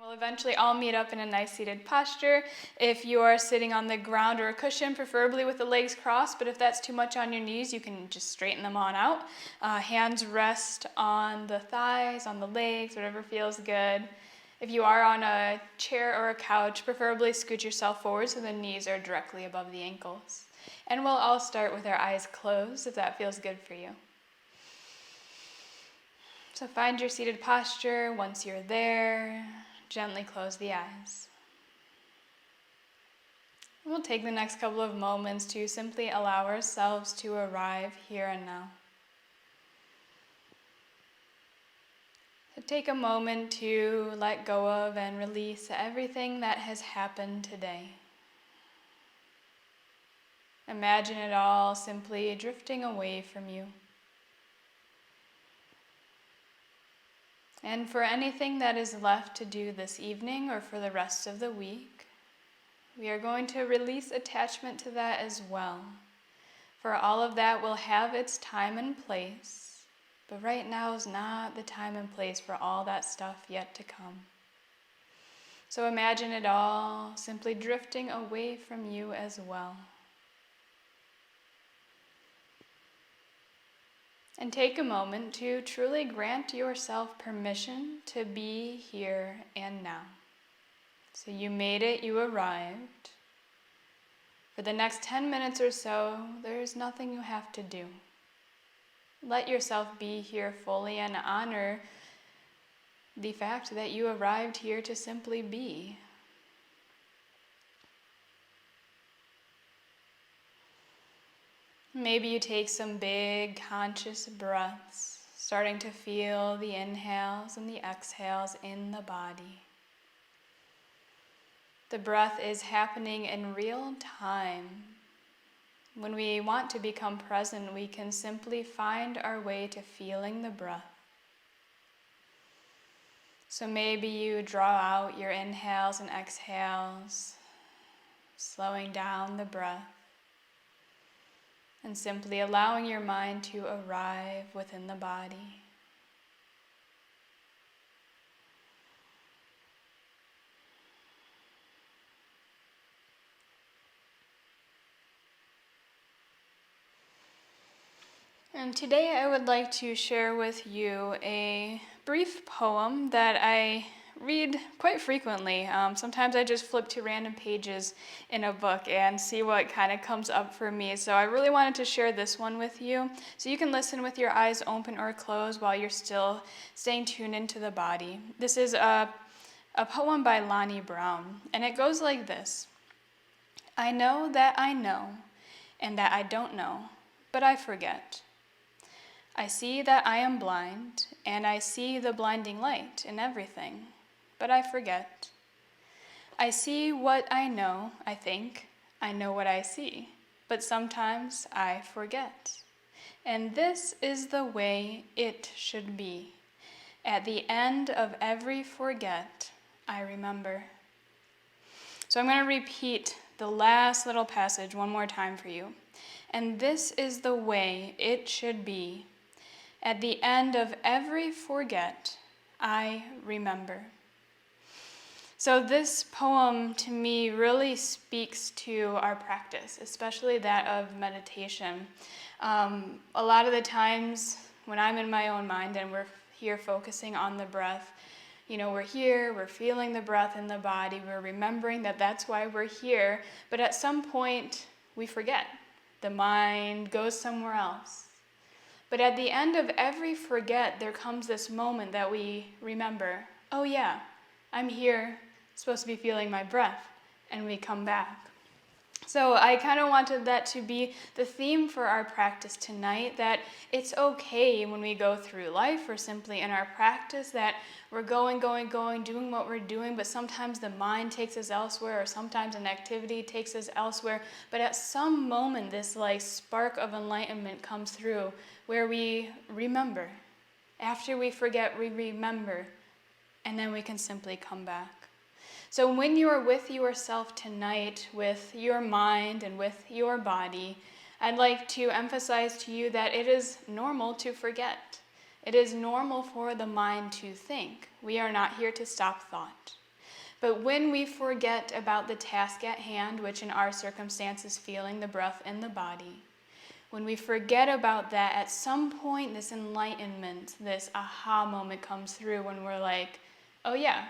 We'll eventually all meet up in a nice seated posture. If you are sitting on the ground or a cushion, preferably with the legs crossed, but if that's too much on your knees, you can just straighten them on out. Hands rest on the thighs, on the legs, whatever feels good. If you are on a chair or a couch, preferably scoot yourself forward so the knees are directly above the ankles. And we'll all start with our eyes closed if that feels good for you. So find your seated posture. Once you're there, gently close the eyes. We'll take the next couple of moments to simply allow ourselves to arrive here and now. So take a moment to let go of and release everything that has happened today. Imagine it all simply drifting away from you. And for anything that is left to do this evening or for the rest of the week, we are going to release attachment to that as well. For all of that will have its time and place, but right now is not the time and place for all that stuff yet to come. So imagine it all simply drifting away from you as well. And take a moment to truly grant yourself permission to be here and now. So you made it, you arrived. For the next 10 minutes or so, there's nothing you have to do. Let yourself be here fully and honor the fact that you arrived here to simply be. Maybe you take some big conscious breaths, starting to feel the inhales and the exhales in the body. The breath is happening in real time. When we want to become present, we can simply find our way to feeling the breath. So maybe you draw out your inhales and exhales, slowing down the breath, and simply allowing your mind to arrive within the body. And today I would like to share with you a brief poem that I read quite frequently. Sometimes I just flip to random pages in a book and see what kind of comes up for me. So I really wanted to share this one with you. So you can listen with your eyes open or closed while you're still staying tuned into the body. This is a poem by Lonnie Brown, and it goes like this. I know, and that I don't know, but I forget. I see that I am blind, and I see the blinding light in everything, but I forget. I see what I know, I think. I know what I see, but sometimes I forget. And this is the way it should be. At the end of every forget, I remember. So I'm going to repeat the last little passage one more time for you. And this is the way it should be. At the end of every forget, I remember. So this poem to me really speaks to our practice, especially that of meditation. A lot of the times when I'm in my own mind and we're here focusing on the breath, we're here, we're feeling the breath in the body, we're remembering that that's why we're here, but at some point we forget. The mind goes somewhere else. But at the end of every forget, there comes this moment that we remember, oh yeah, I'm here, supposed to be feeling my breath, and we come back. So I kind of wanted that to be the theme for our practice tonight, that it's okay when we go through life or simply in our practice that we're going, doing what we're doing, but sometimes the mind takes us elsewhere, or sometimes an activity takes us elsewhere. But at some moment, this spark of enlightenment comes through where we remember. After we forget, we remember, and then we can simply come back. So when you are with yourself tonight, with your mind and with your body, I'd like to emphasize to you that it is normal to forget. It is normal for the mind to think. We are not here to stop thought. But when we forget about the task at hand, which in our circumstance is feeling the breath in the body, when we forget about that, at some point this enlightenment, this aha moment comes through when we're like, oh yeah,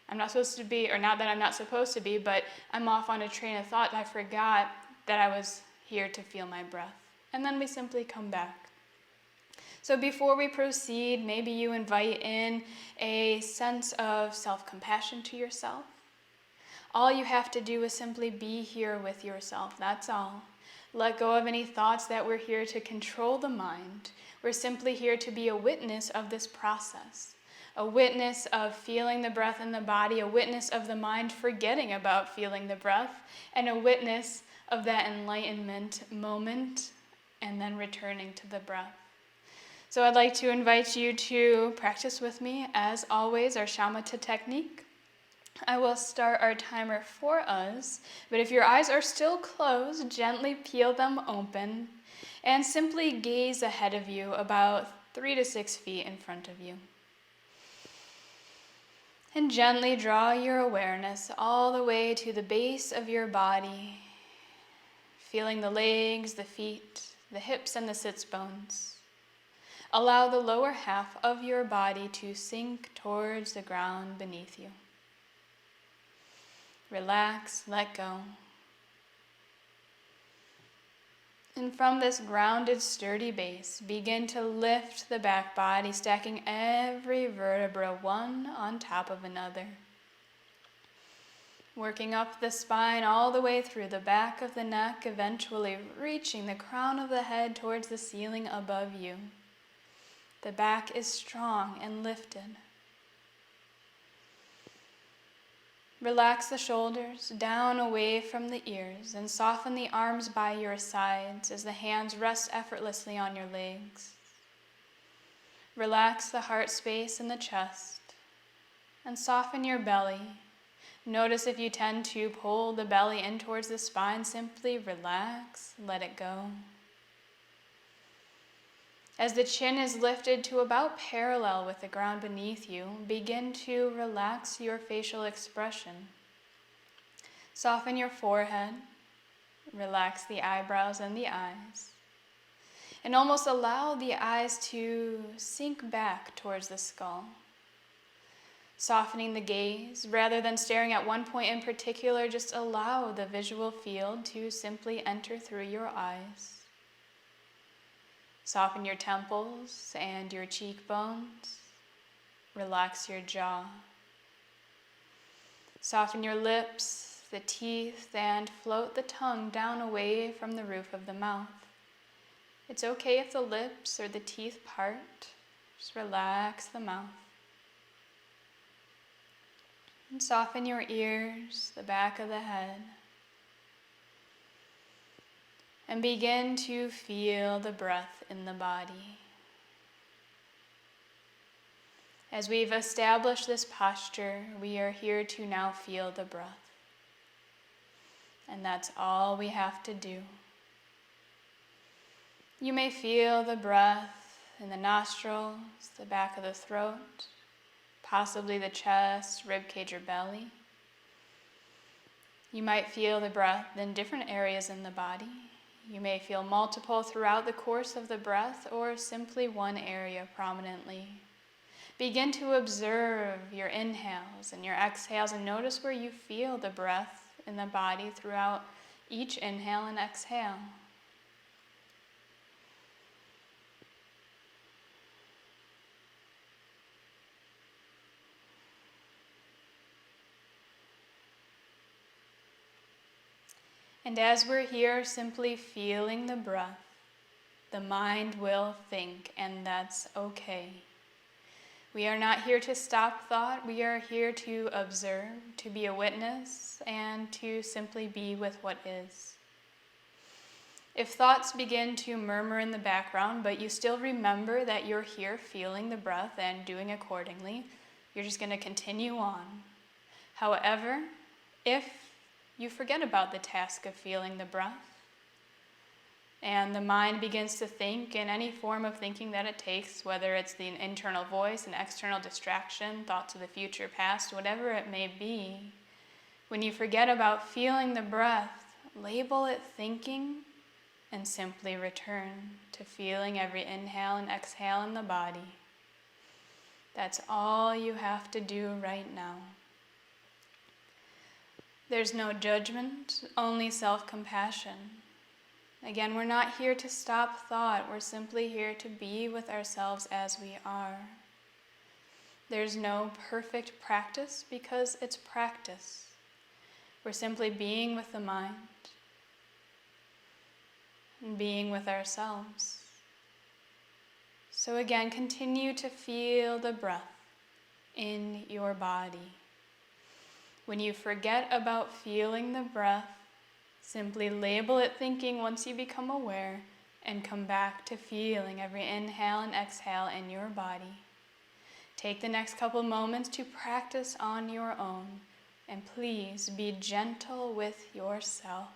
I'm not supposed to be, or not that I'm not supposed to be, but I'm off on a train of thought. I forgot that I was here to feel my breath. And then we simply come back. So before we proceed, maybe you invite in a sense of self-compassion to yourself. All you have to do is simply be here with yourself, that's all. Let go of any thoughts that we're here to control the mind. We're simply here to be a witness of this process. A witness of feeling the breath in the body, a witness of the mind forgetting about feeling the breath, and a witness of that enlightenment moment, and then returning to the breath. So I'd like to invite you to practice with me, as always, our Shamatha Technique. I will start our timer for us, but if your eyes are still closed, gently peel them open and simply gaze ahead of you about 3 to 6 feet in front of you. And gently draw your awareness all the way to the base of your body, feeling the legs, the feet, the hips, and the sits bones. Allow the lower half of your body to sink towards the ground beneath you. Relax, let go. And from this grounded, sturdy base, begin to lift the back body, stacking every vertebra one on top of another. Working up the spine all the way through the back of the neck, eventually reaching the crown of the head towards the ceiling above you. The back is strong and lifted. Relax the shoulders down away from the ears and soften the arms by your sides as the hands rest effortlessly on your legs. Relax the heart space in the chest and soften your belly. Notice if you tend to pull the belly in towards the spine, simply relax, let it go. As the chin is lifted to about parallel with the ground beneath you, begin to relax your facial expression. Soften your forehead, relax the eyebrows and the eyes, and almost allow the eyes to sink back towards the skull. Softening the gaze, rather than staring at one point in particular, just allow the visual field to simply enter through your eyes. Soften your temples and your cheekbones. Relax your jaw. Soften your lips, the teeth, and float the tongue down away from the roof of the mouth. It's okay if the lips or the teeth part. Just relax the mouth. And soften your ears, the back of the head. And begin to feel the breath in the body. As we've established this posture, we are here to now feel the breath. And that's all we have to do. You may feel the breath in the nostrils, the back of the throat, possibly the chest, ribcage, or belly. You might feel the breath in different areas in the body. You may feel multiple throughout the course of the breath, or simply one area prominently. Begin to observe your inhales and your exhales and notice where you feel the breath in the body throughout each inhale and exhale. And as we're here simply feeling the breath, the mind will think, and that's okay. We are not here to stop thought. We are here to observe, to be a witness, and to simply be with what is. If thoughts begin to murmur in the background, but you still remember that you're here feeling the breath and doing accordingly, you're just going to continue on. However, if you forget about the task of feeling the breath, and the mind begins to think in any form of thinking that it takes, whether it's the internal voice, an external distraction, thoughts of the future, past, whatever it may be, When you forget about feeling the breath, label it thinking and simply return to feeling every inhale and exhale in the body. That's all you have to do right now. There's no judgment, only self-compassion. Again, we're not here to stop thought. We're simply here to be with ourselves as we are. There's no perfect practice because it's practice. We're simply being with the mind and being with ourselves. So again, continue to feel the breath in your body. When you forget about feeling the breath, simply label it thinking once you become aware and come back to feeling every inhale and exhale in your body. Take the next couple moments to practice on your own, and please be gentle with yourself.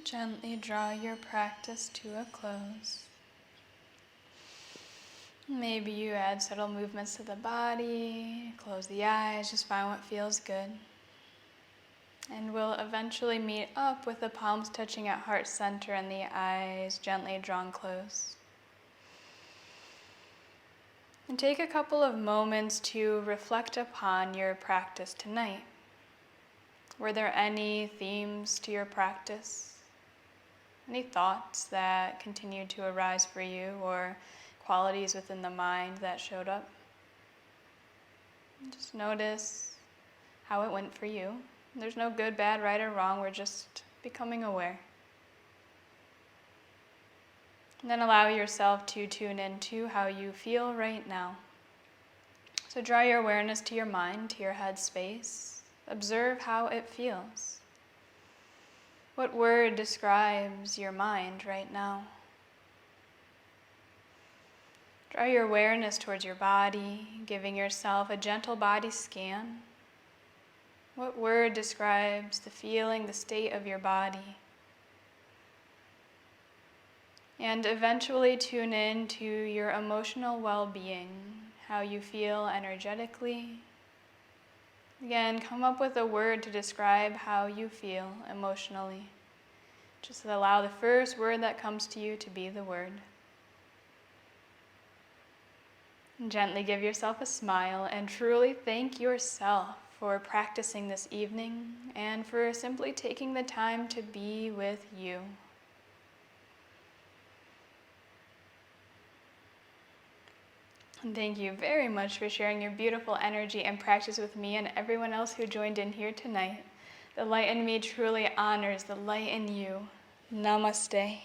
Gently draw your practice to a close. Maybe you add subtle movements to the body, close the eyes, just find what feels good. And we'll eventually meet up with the palms touching at heart center and the eyes gently drawn close. And take a couple of moments to reflect upon your practice tonight. Were there any themes to your practice? Any thoughts that continued to arise for you, or qualities within the mind that showed up? Just notice how it went for you. There's no good, bad, right, or wrong. We're just becoming aware. And then allow yourself to tune into how you feel right now. So draw your awareness to your mind, to your head space. Observe how it feels. What word describes your mind right now? Draw your awareness towards your body, giving yourself a gentle body scan. What word describes the feeling, the state of your body? And eventually tune in to your emotional well-being, how you feel energetically. Again, come up with a word to describe how you feel emotionally. Just allow the first word that comes to you to be the word. And gently give yourself a smile and truly thank yourself for practicing this evening and for simply taking the time to be with you. And thank you very much for sharing your beautiful energy and practice with me and everyone else who joined in here tonight. The light in me truly honors the light in you. Namaste.